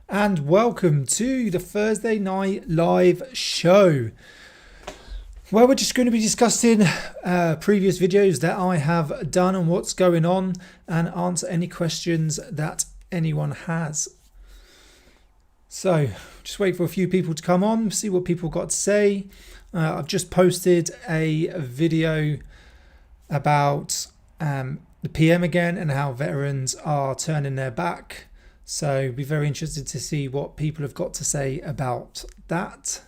And welcome to the Thursday night live show, where we're just going to be discussing previous videos that I have done and what's going on, and answer any questions that anyone has. So just wait for a few people to come on, see what people got to say. I've just posted a video about the PM again and how veterans are turning their back. So be very interested to see what people have got to say about that.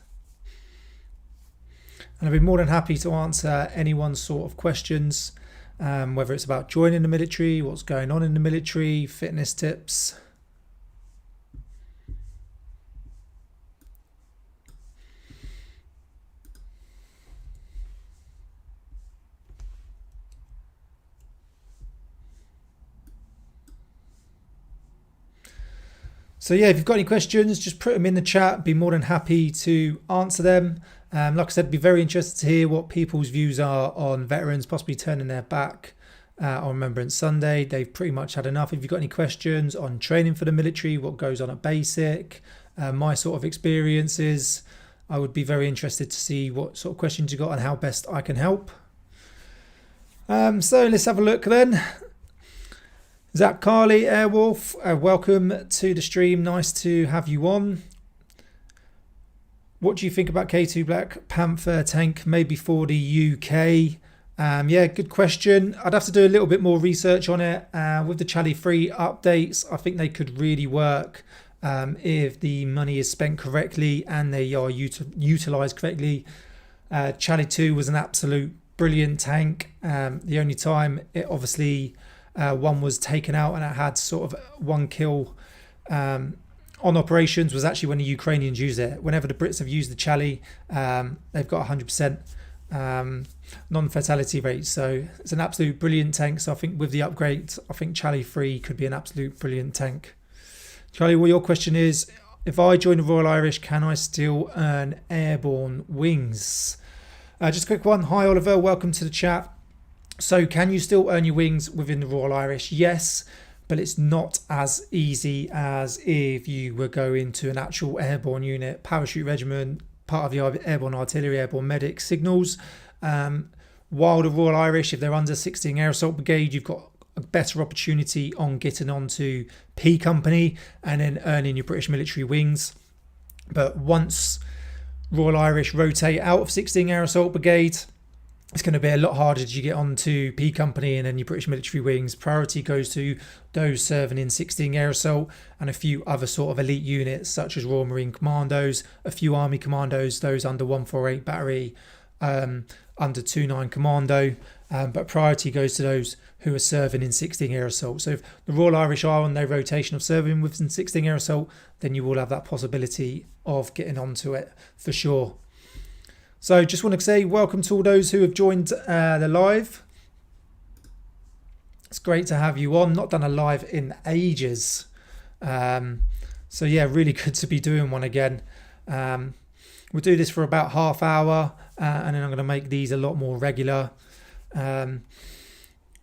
And I'd be more than happy to answer anyone's sort of questions, whether it's about joining the military, what's going on in the military, fitness tips. So yeah, if you've got any questions, just put them in the chat. Be more than happy to answer them. Like I said, be very interested to hear what people's views are on veterans possibly turning their back on Remembrance Sunday. They've pretty much had enough. If you've got any questions on training for the military, what goes on at basic, my sort of experiences, I would be very interested to see what sort of questions you got and how best I can help. So let's have a look then. Zach Carley, Airwolf, welcome to the stream. Nice to have you on. What do you think about K2 Black Panther tank, maybe for the UK? Yeah, good question. I'd have to do a little bit more research on it. With the Charlie 3 updates, I think they could really work if the money is spent correctly and they are utilised correctly. Charlie 2 was an absolute brilliant tank. The only time it obviously one was taken out and it had sort of one kill on operations was actually when the Ukrainians used it. Whenever the Brits have used the Charlie, they've got 100% non-fatality rate. So it's an absolute brilliant tank. So I think with the upgrade, I think Charlie 3 could be an absolute brilliant tank. Charlie, well, your question is, if I join the Royal Irish, can I still earn airborne wings? Just a quick one. Hi, Oliver. Welcome to the chat. So can you still earn your wings within the Royal Irish? Yes, but it's not as easy as if you were going to an actual airborne unit, parachute regiment, part of the Airborne Artillery, Airborne Medic Signals. While the Royal Irish, if they're under 16 Air Assault Brigade, you've got a better opportunity on getting onto P Company and then earning your British military wings. But once Royal Irish rotate out of 16 Air Assault Brigade, it's going to be a lot harder to get onto P Company and then your British military wings. Priority goes to those serving in 16 Air Assault and a few other sort of elite units such as Royal Marine Commandos, a few Army Commandos, those under 148 Battery, under 29 Commando, but priority goes to those who are serving in 16 Air Assault. So if the Royal Irish are on their rotation of serving within 16 Air Assault, then you will have that possibility of getting onto it for sure. So just want to say welcome to all those who have joined the live. It's great to have you on. Not done a live in ages. So yeah, really good to be doing one again. We'll do this for about half hour and then I'm going to make these a lot more regular.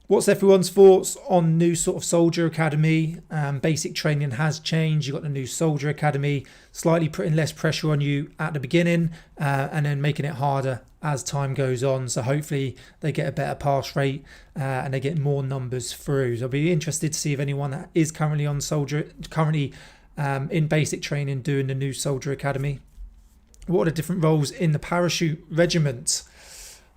What's everyone's thoughts on new sort of Soldier Academy? Basic training has changed. You've got the new Soldier Academy, slightly putting less pressure on you at the beginning and then making it harder as time goes on. So hopefully they get a better pass rate and they get more numbers through. So I'll be interested to see if anyone that is currently on in basic training doing the new Soldier Academy. What are the different roles in the parachute regiment?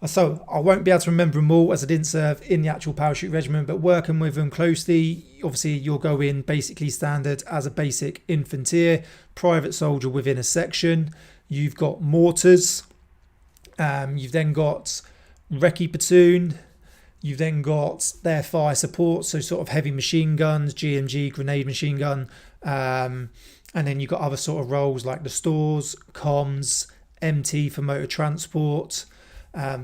So I won't be able to remember them all as I didn't serve in the actual parachute regiment, but working with them closely, obviously you'll go in basically standard as a basic infantier, private soldier within a section. You've got mortars, you've then got recce platoon, you've then got their fire support, so sort of heavy machine guns, GMG, grenade machine gun, and then you've got other sort of roles like the stores, comms, MT for motor transport.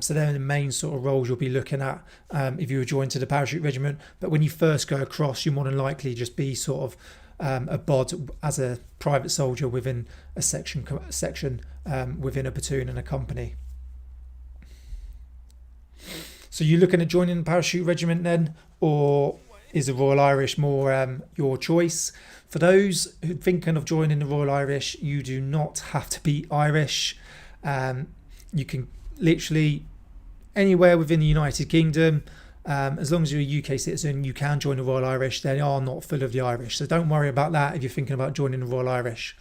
So they're the main sort of roles you'll be looking at if you were joined to the parachute regiment. But when you first go across, you're more than likely just be sort of a bod as a private soldier within a section within a platoon and a company. So you're looking at joining the parachute regiment then, or is the Royal Irish more your choice? For those who are thinking of joining the Royal Irish, you do not have to be Irish. You can literally anywhere within the United Kingdom, as long as you're a UK citizen, you can join the Royal Irish. They are not full of the Irish, so don't worry about that if you're thinking about joining the Royal Irish.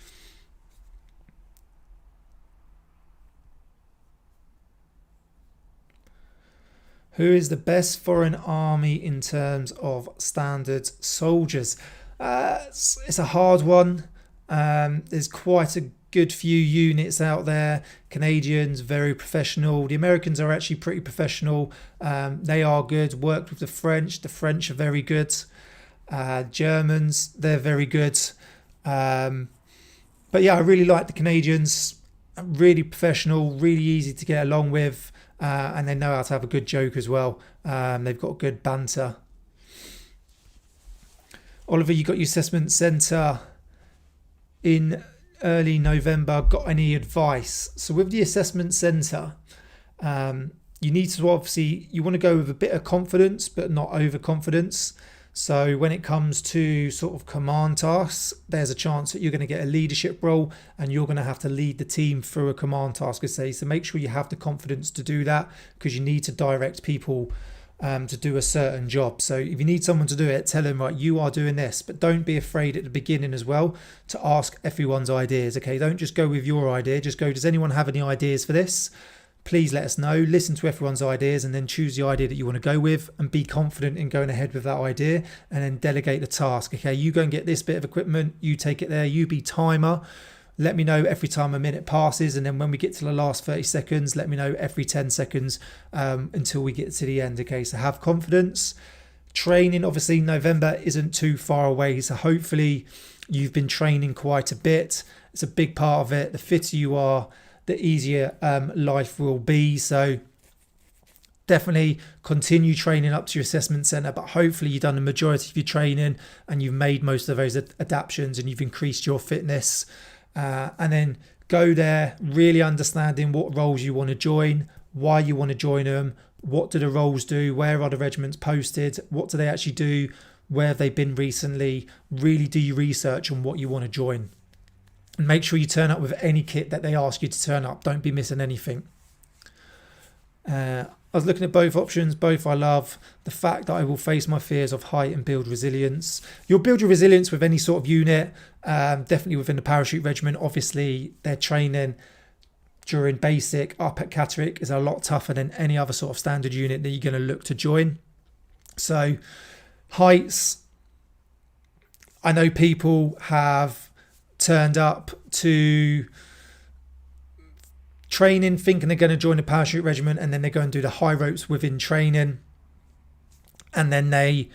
Who is the best foreign army in terms of standard soldiers? It's a hard one. There's quite a good few units out there. Canadians, very professional. The Americans are actually pretty professional. They are good. Worked with the French. The French are very good. Germans, they're very good. But yeah, I really like the Canadians. Really professional, really easy to get along with. And they know how to have a good joke as well. They've got good banter. Oliver, you got your assessment centre in early November. Got any advice? So with the assessment centre, you need to obviously, you want to go with a bit of confidence, but not overconfidence. So when it comes to sort of command tasks, there's a chance that you're going to get a leadership role and you're going to have to lead the team through a command task. So make sure you have the confidence to do that, because you need to direct people to do a certain job. So if you need someone to do it, tell them, right, you are doing this, but don't be afraid at the beginning as well to ask everyone's ideas. Okay, don't just go with your idea. Just go, does anyone have any ideas for this? Please let us know. Listen to everyone's ideas and then choose the idea that you want to go with and be confident in going ahead with that idea, and then delegate the task. Okay, you go and get this bit of equipment, you take it there, you be timer. Let me know every time a minute passes, and then when we get to the last 30 seconds, let me know every 10 seconds until we get to the end. Okay, so have confidence. Training, obviously November isn't too far away, so hopefully you've been training quite a bit. It's a big part of it. The fitter you are, the easier life will be. So definitely continue training up to your assessment centre, but hopefully you've done the majority of your training and you've made most of those adaptations and you've increased your fitness, and then go there really understanding what roles you want to join, why you want to join them, what do the roles do, where are the regiments posted, what do they actually do, where have they been recently. Really do your research on what you want to join. And make sure you turn up with any kit that they ask you to turn up. Don't be missing anything. I was looking at both options. Both I love. The fact that I will face my fears of height and build resilience. You'll build your resilience with any sort of unit. Definitely within the parachute regiment. Obviously, their training during basic up at Catterick is a lot tougher than any other sort of standard unit that you're going to look to join. So heights. I know people have turned up to training thinking they're going to join a parachute regiment, and then they go and do the high ropes within training, and then they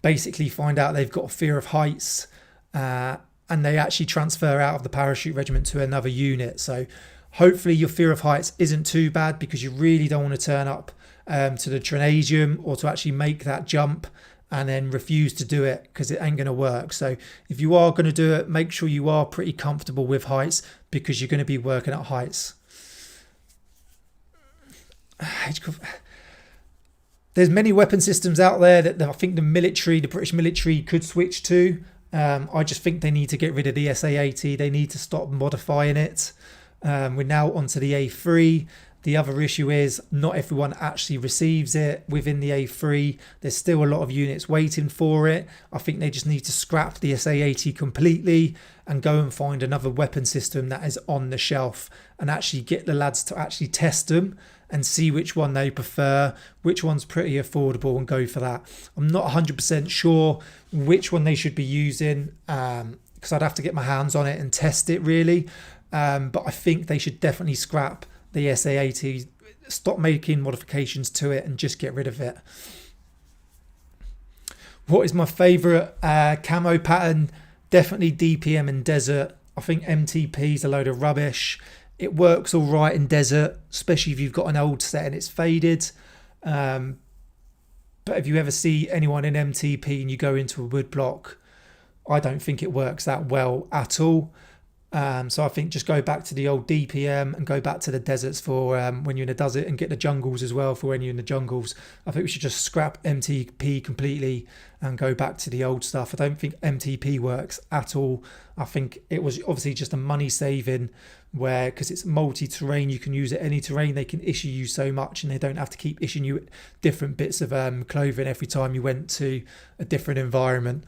basically find out they've got a fear of heights, and they actually transfer out of the parachute regiment to another unit. So hopefully your fear of heights isn't too bad, because you really don't want to turn up to the Trinasium or to actually make that jump and then refuse to do it, because it ain't going to work. So if you are going to do it, make sure you are pretty comfortable with heights, because you're going to be working at heights. There's many weapon systems out there that I think the British military could switch to. I just think they need to get rid of the SA-80. They need to stop modifying it. We're now onto the A3. The other issue is not everyone actually receives it within the A3. There's still a lot of units waiting for it. I think they just need to scrap the SA-80 completely and go and find another weapon system that is on the shelf, and actually get the lads to actually test them and see which one they prefer, which one's pretty affordable, and go for that. I'm not 100% sure which one they should be using, because I'd have to get my hands on it and test it really. But I think they should definitely scrap the SA-80, stop making modifications to it and just get rid of it. What is my favourite camo pattern? Definitely DPM and Desert. I think MTP is a load of rubbish. It works all right in Desert, especially if you've got an old set and it's faded. But if you ever see anyone in MTP and you go into a wood block, I don't think it works that well at all. So I think just go back to the old DPM and go back to the deserts for when you're in the desert, and get the jungles as well for when you're in the jungles. I think we should just scrap MTP completely and go back to the old stuff. I don't think MTP works at all. I think it was obviously just a money saving, where because it's multi-terrain, you can use it any terrain. They can issue you so much, and they don't have to keep issuing you different bits of clothing every time you went to a different environment.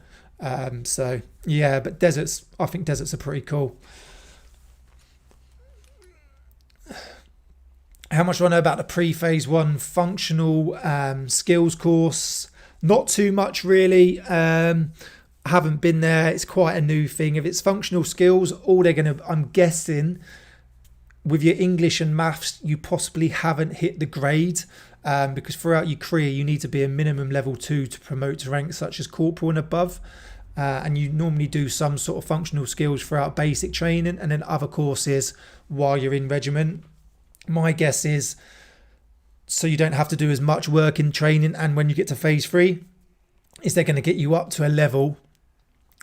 So yeah, but deserts, I think deserts are pretty cool. How much do I know about the pre-phase 1 functional skills course? Not too much really. I haven't been there. It's quite a new thing. If it's functional skills, all they're going to, I'm guessing, with your English and maths, you possibly haven't hit the grade. Because throughout your career, you need to be a minimum level 2 to promote to ranks such as corporal and above. And you normally do some sort of functional skills throughout basic training and then other courses while you're in regiment. My guess is so you don't have to do as much work in training, and when you get to phase 3, is they're going to get you up to a level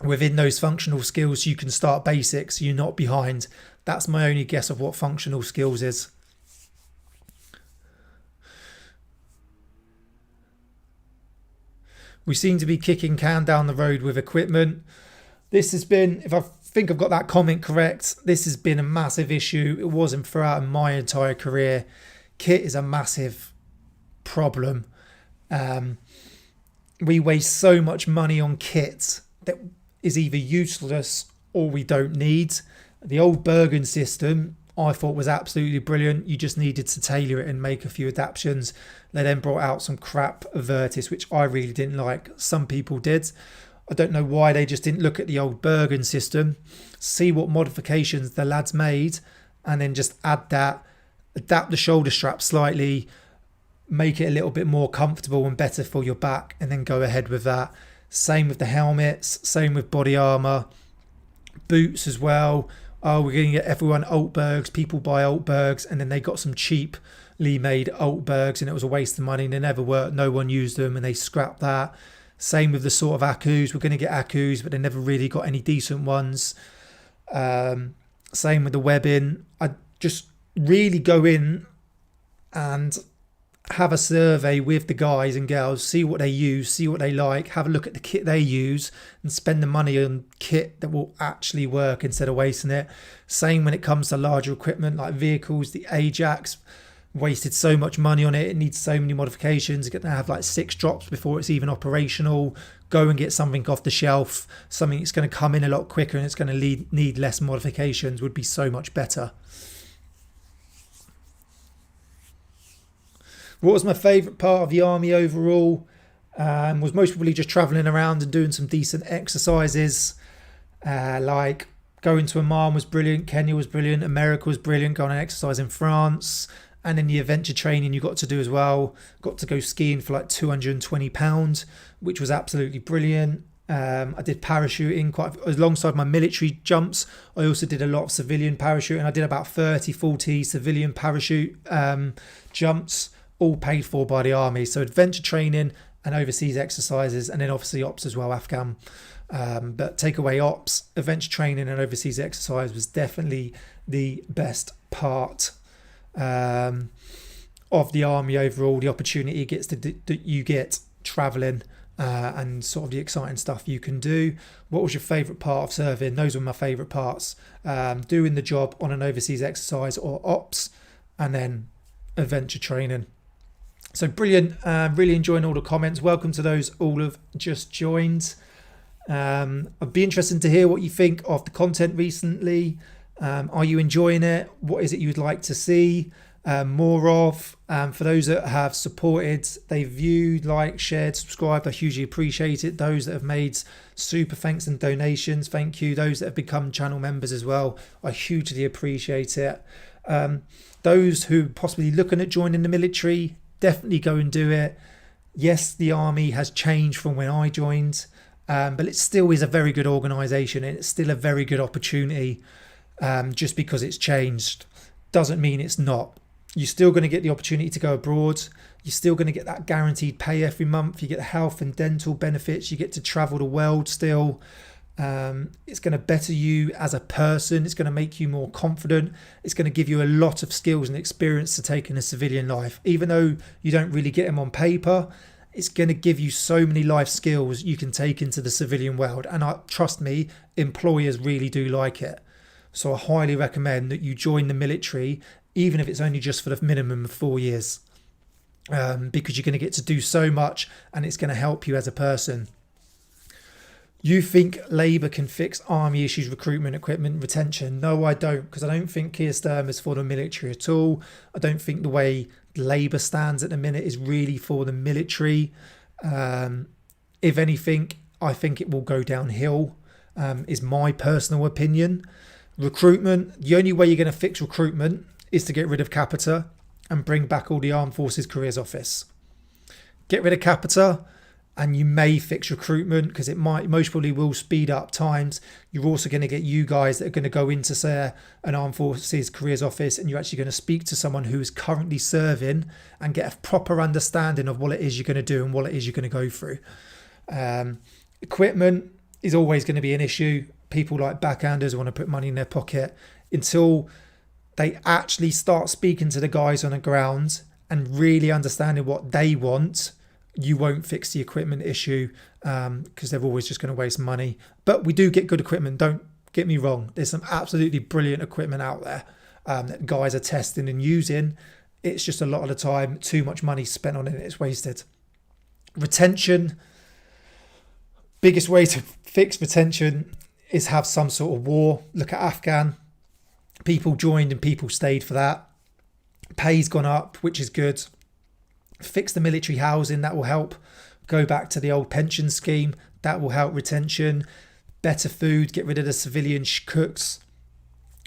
within those functional skills so you can start basics, so you're not behind. That's my only guess of what functional skills is. We seem to be kicking can down the road with equipment. This has been, if I think I've got that comment correct, this has been a massive issue. It wasn't throughout my entire career. Kit is a massive problem. We waste so much money on kit that is either useless or we don't need. The old Bergen system I thought was absolutely brilliant. You just needed to tailor it and make a few adaptations. They then brought out some crap Vertis, which I really didn't like. Some people did. I don't know why they just didn't look at the old Bergen system, see what modifications the lads made, and then just add that, adapt the shoulder strap slightly, make it a little bit more comfortable and better for your back, and then go ahead with that. Same with the helmets, same with body armour, boots as well. Oh, we're going to get everyone Altbergs. People buy Altbergs, and then they got some cheaply made Altbergs, and it was a waste of money, and they never worked. No one used them, and they scrapped that. Same with the sort of Akus. We're going to get Akus, but they never really got any decent ones. Same with the webbing. I just really go in and have a survey with the guys and girls, see what they use, see what they like, have a look at the kit they use, and spend the money on kit that will actually work instead of wasting it. Same when it comes to larger equipment like vehicles. The Ajax, wasted so much money on it. It needs so many modifications. You're going to have like 6 drops before it's even operational. Go and get something off the shelf, something that's going to come in a lot quicker and it's going to need less modifications would be so much better. What was my favourite part of the army overall? Was most probably just travelling around and doing some decent exercises. Like going to Oman was brilliant, Kenya was brilliant, America was brilliant, going on exercise in France. And then the adventure training you got to do as well. Got to go skiing for like £220, which was absolutely brilliant. I did parachuting alongside my military jumps. I also did a lot of civilian parachuting. I did about 30-40 civilian parachute jumps, all paid for by the army. So adventure training and overseas exercises, and then obviously ops as well, Afghan. But take away ops, adventure training and overseas exercise was definitely the best part of the army overall. The opportunity that you get traveling and sort of the exciting stuff you can do. What was your favourite part of serving? Those were my favourite parts. Doing the job on an overseas exercise or ops, and then adventure training. So brilliant. Really enjoying all the comments. Welcome to those all have just joined. I'd be interested to hear what you think of the content recently. Are you enjoying it? What is it you'd like to see more of? For those that have supported, they've viewed, liked, shared, subscribed, I hugely appreciate it. Those that have made super thanks and donations, thank you. Those that have become channel members as well, I hugely appreciate it. Those who possibly looking at joining the military, definitely go and do it. Yes, the army has changed from when I joined, but it still is a very good organisation, and it's still a very good opportunity. Just because it's changed doesn't mean it's not. You're still going to get the opportunity to go abroad. You're still going to get that guaranteed pay every month. You get health and dental benefits. You get to travel the world still. It's going to better you as a person. It's going to make you more confident. It's going to give you a lot of skills and experience to take in a civilian life. Even though you don't really get them on paper, it's going to give you so many life skills you can take into the civilian world. And trust me, employers really do like it. So I highly recommend that you join the military, even if it's only just for the minimum of 4 years, because you're going to get to do so much and it's going to help you as a person. You think Labour can fix army issues, recruitment, equipment, retention? No, I don't, because I don't think Keir Starmer is for the military at all. I don't think the way Labour stands at the minute is really for the military. If anything, I think it will go downhill, is my personal opinion. Recruitment, the only way you're going to fix recruitment is to get rid of Capita and bring back all the Armed Forces Careers Office. Get rid of Capita, and you may fix recruitment, because it most probably will speed up times. You're also going to get you guys that are going to go into, say, an Armed Forces Careers Office, and you're actually going to speak to someone who is currently serving and get a proper understanding of what it is you're going to do and what it is you're going to go through. Equipment is always going to be an issue. People like backhanders want to put money in their pocket. Until they actually start speaking to the guys on the ground and really understanding what they want, you won't fix the equipment issue, because they're always just going to waste money. But we do get good equipment, don't get me wrong. There's some absolutely brilliant equipment out there that guys are testing and using. It's just a lot of the time too much money spent on it, it's wasted. Retention, biggest way to fix retention is have some sort of war. Look at Afghan. People joined and people stayed for that. Pay's gone up, which is good. Fix the military housing, that will help. Go back to the old pension scheme, that will help retention. Better food, get rid of the civilian cooks.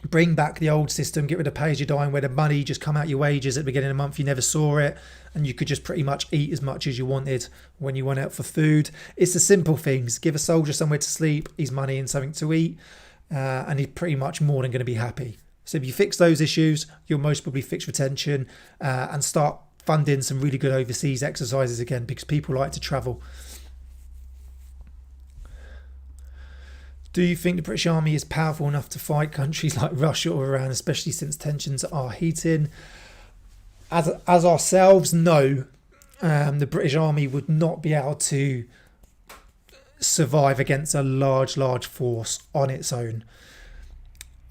Bring back the old system, get rid of pay as you dine, where the money just come out your wages at the beginning of the month, you never saw it, and you could just pretty much eat as much as you wanted when you went out for food. It's the simple things. Give a soldier somewhere to sleep, his money and something to eat, and he's pretty much more than going to be happy. So if you fix those issues, you'll most probably fix retention, and start funding some really good overseas exercises again, because people like to travel. Do you think the British Army is powerful enough to fight countries like Russia or Iran, especially since tensions are heating? As ourselves, no. The British Army would not be able to survive against a large force on its own.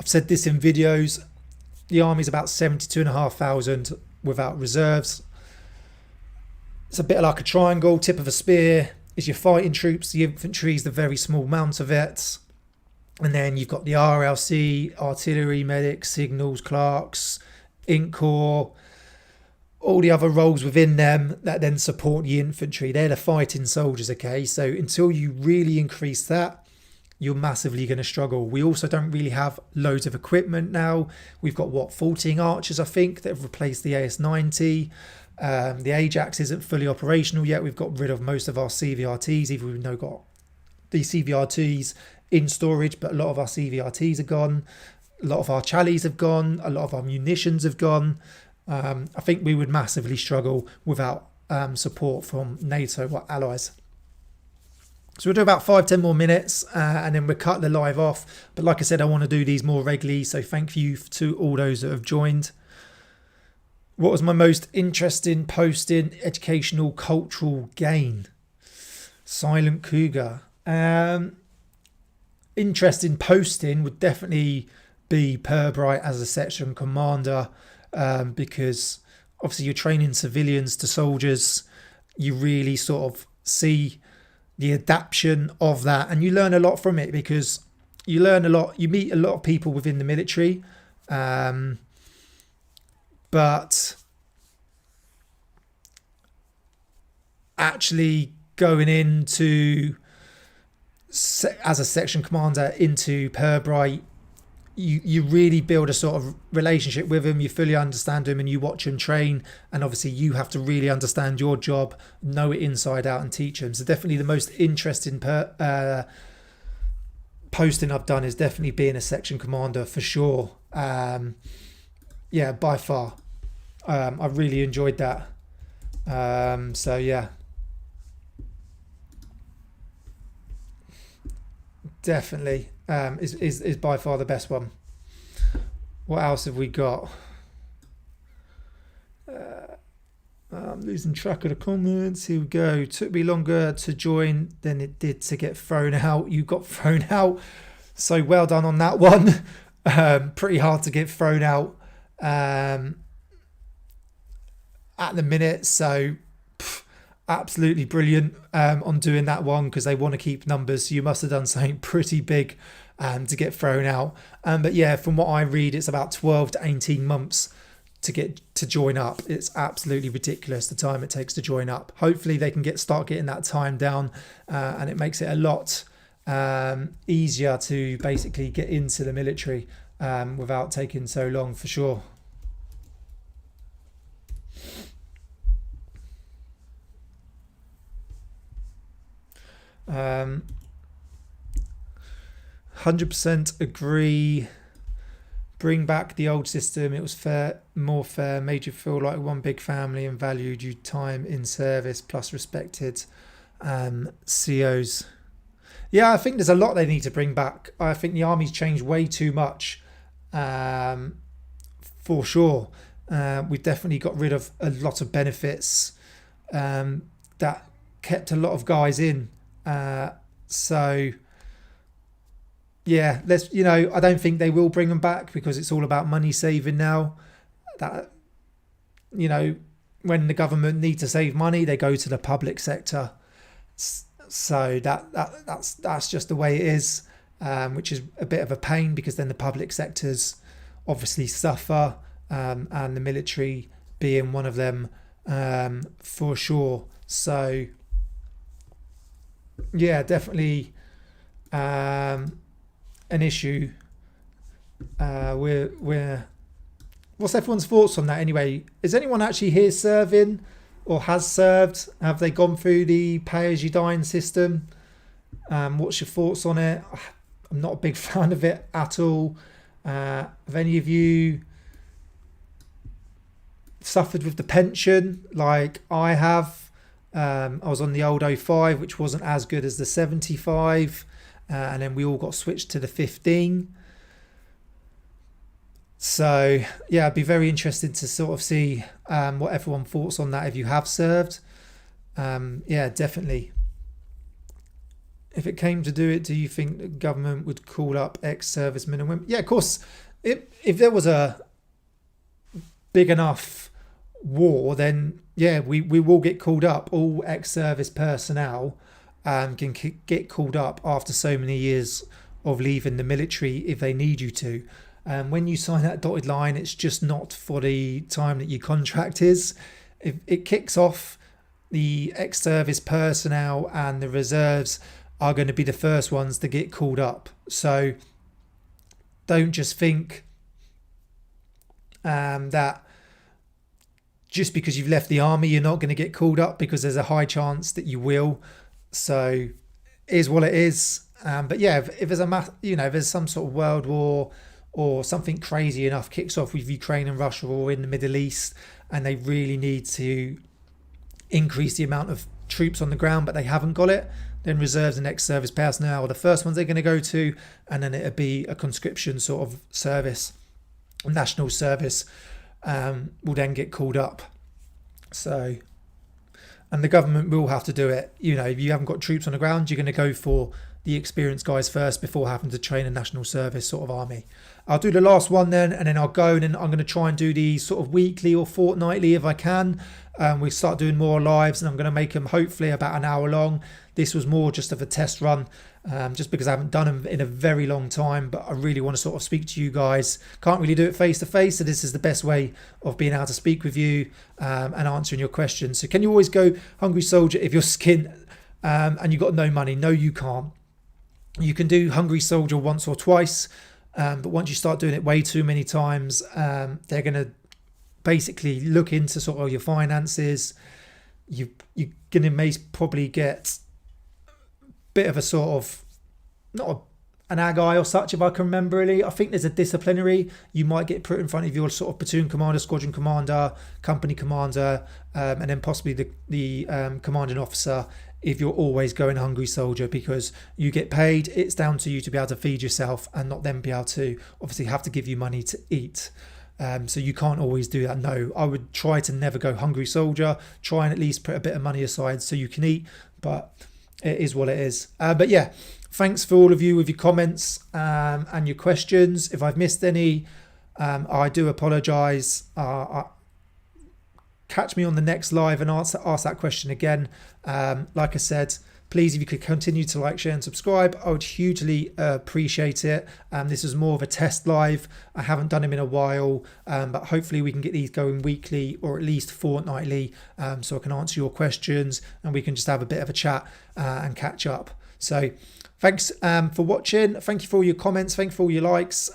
I've said this in videos. The Army's about 72,500 without reserves. It's a bit like a triangle. Tip of a spear is your fighting troops. The infantry is the very small amount of it. And then you've got the RLC, artillery, medics, signals, clerks, Ink Corps, all the other roles within them that then support the infantry. They're the fighting soldiers, okay? So until you really increase that, you're massively going to struggle. We also don't really have loads of equipment now. We've got, 14 Archers, I think, that have replaced the AS-90. The Ajax isn't fully operational yet. We've got rid of most of our CVRTs, even we've now got the CVRTs in storage, but a lot of our CVRTs are gone. A lot of our Charlies have gone. A lot of our munitions have gone. I think we would massively struggle without support from NATO or allies. So we'll do about 5-10 more minutes, and then we'll cut the live off. But like I said, I want to do these more regularly, so thank you to all those that have joined. What was my most interesting posting, educational, cultural gain? Silent Cougar. Interesting posting would definitely be Pirbright as a section commander, because obviously you're training civilians to soldiers. You really sort of see the adaptation of that, and you learn a lot from it, because you learn a lot. You meet a lot of people within the military, but actually going into as a section commander into Pirbright, you really build a sort of relationship with them. You fully understand them, and you watch them train, and obviously you have to really understand your job, know it inside out, and teach them. So definitely the most interesting posting I've done is definitely being a section commander, for sure. Yeah, by far. I really enjoyed that. So yeah, definitely is by far the best one. What else have we got? I'm losing track of the comments. Here we go. Took me longer to join than it did to get thrown out. You got thrown out. So well done on that one. Pretty hard to get thrown out at the minute. So absolutely brilliant on doing that one, because they want to keep numbers. So you must have done something pretty big to get thrown out. But yeah, from what I read, it's about 12 to 18 months to get to join up. It's absolutely ridiculous the time it takes to join up. Hopefully they can start getting that time down, and it makes it a lot easier to basically get into the military without taking so long, for sure. Um, 100% agree. Bring back the old system. It was fair, more fair, made you feel like one big family and valued you time in service, plus respected COs. Yeah, I think there's a lot they need to bring back. I think the army's changed way too much, for sure. We've definitely got rid of a lot of benefits that kept a lot of guys in. So yeah, I don't think they will bring them back, because it's all about money saving now. That, when the government need to save money, they go to the public sector. So that's just the way it is, which is a bit of a pain, because then the public sectors obviously suffer, and the military being one of them, for sure. So yeah, definitely an issue. What's everyone's thoughts on that anyway? Is anyone actually here serving or has served? Have they gone through the pay-as-you-dine system? What's your thoughts on it? I'm not a big fan of it at all. Have any of you suffered with the pension like I have? I was on the old 05, which wasn't as good as the 75. And then we all got switched to the 15. So yeah, I'd be very interested to sort of see what everyone thoughts on that if you have served. Yeah, definitely. If it came to do it, do you think the government would call up ex-servicemen and women? Yeah, of course. If there was a big enough war, then yeah, we will get called up. All ex-service personnel can get called up after so many years of leaving the military if they need you to. When you sign that dotted line, it's just not for the time that your contract is. If it kicks off, the ex-service personnel and the reserves are going to be the first ones to get called up. So don't just think that just because you've left the army, you're not going to get called up, because there's a high chance that you will. So it is what it is. But yeah, if there's if there's some sort of world war or something crazy enough kicks off with Ukraine and Russia or in the Middle East, and they really need to increase the amount of troops on the ground, but they haven't got it, then reserves and ex-service personnel are the first ones they're going to go to, and then it'll be a conscription sort of service, national service, will then get called up. So, and the government will have to do it. If you haven't got troops on the ground, you're going to go for the experienced guys first before having to train a national service sort of army. I'll do the last one then, and then I'll go, and then I'm going to try and do these sort of weekly or fortnightly if I can. We start doing more lives, and I'm going to make them hopefully about an hour long. This was more just of a test run, just because I haven't done them in a very long time, but I really want to sort of speak to you guys. Can't really do it face to face, so this is the best way of being able to speak with you and answering your questions. So can you always go Hungry Soldier if you're skint and you've got no money? No, you can't. You can do Hungry Soldier once or twice, but once you start doing it way too many times, they're going to basically look into sort of your finances. You're going to probably get a bit of a sort of, not an ag eye or such, if I can remember really. I think there's a disciplinary. You might get put in front of your sort of platoon commander, squadron commander, company commander, and then possibly the commanding officer if you're always going hungry soldier, because you get paid. It's down to you to be able to feed yourself and not them be able to obviously have to give you money to eat. So you can't always do that. No, I would try to never go hungry soldier. Try and at least put a bit of money aside so you can eat, but it is what it is. But yeah, thanks for all of you with your comments and your questions. If I've missed any, I do apologise. Catch me on the next live and ask that question again. Like I said, please, if you could continue to like, share and subscribe, I would hugely appreciate it. This is more of a test live. I haven't done them in a while, but hopefully we can get these going weekly or at least fortnightly, so I can answer your questions and we can just have a bit of a chat and catch up. So thanks for watching. Thank you for all your comments. Thank you for all your likes.